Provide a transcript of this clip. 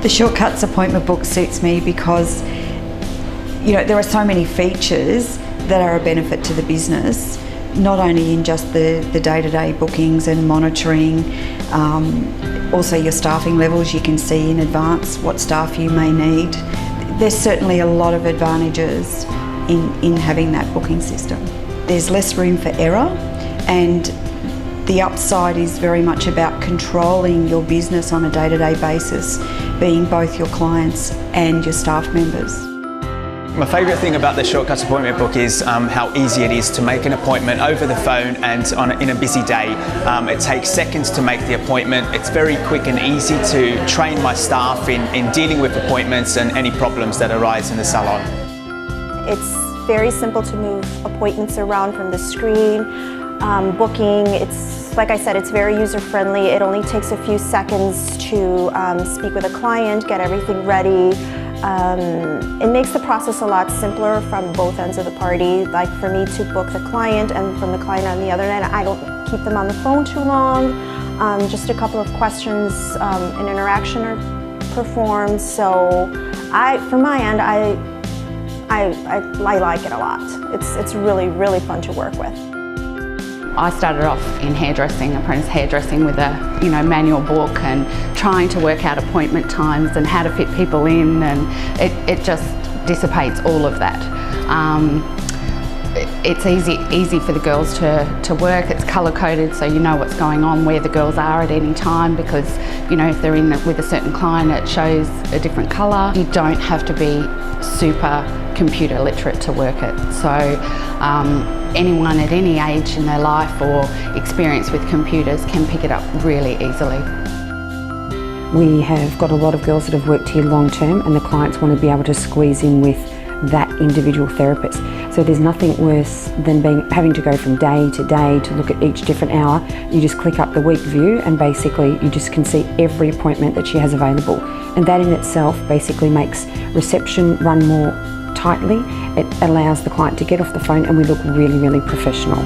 The Shortcuts appointment book suits me because, there are so many features that are a benefit to the business, not only in just the day-to-day bookings and monitoring, also your staffing levels. You can see in advance what staff you may need. There's certainly a lot of advantages in having that booking system. There's less room for error, and the upside is very much about controlling your business on a day-to-day basis, being both your clients and your staff members. My favourite thing about the Shortcuts appointment book is how easy it is to make an appointment over the phone and in a busy day. It takes seconds to make the appointment. It's very quick and easy to train my staff in dealing with appointments and any problems that arise in the salon. It's very simple to move appointments around from the screen. Booking, it's like I said, it's very user-friendly. It only takes a few seconds to speak with a client, get everything ready. It makes the process a lot simpler from both ends of the party. Like for me to book the client and from the client on the other end, I don't keep them on the phone too long. Just a couple of questions and interaction are performed. So from my end, I like it a lot. It's really, really fun to work with. I started off in hairdressing, apprentice hairdressing, with a manual book and trying to work out appointment times and how to fit people in, and it just dissipates all of that. It's easy for the girls to work. It's colour coded, so you know what's going on, where the girls are at any time, because if they're in with a certain client, it shows a different colour. You don't have to be super computer literate to work it. So anyone at any age in their life or experience with computers can pick it up really easily. We have got a lot of girls that have worked here long term, and the clients want to be able to squeeze in with that individual therapist. So there's nothing worse than having to go from day to day to look at each different hour. You just click up the week view and basically you just can see every appointment that she has available. And that in itself basically makes reception run more tightly. It allows the client to get off the phone and we look really, really professional.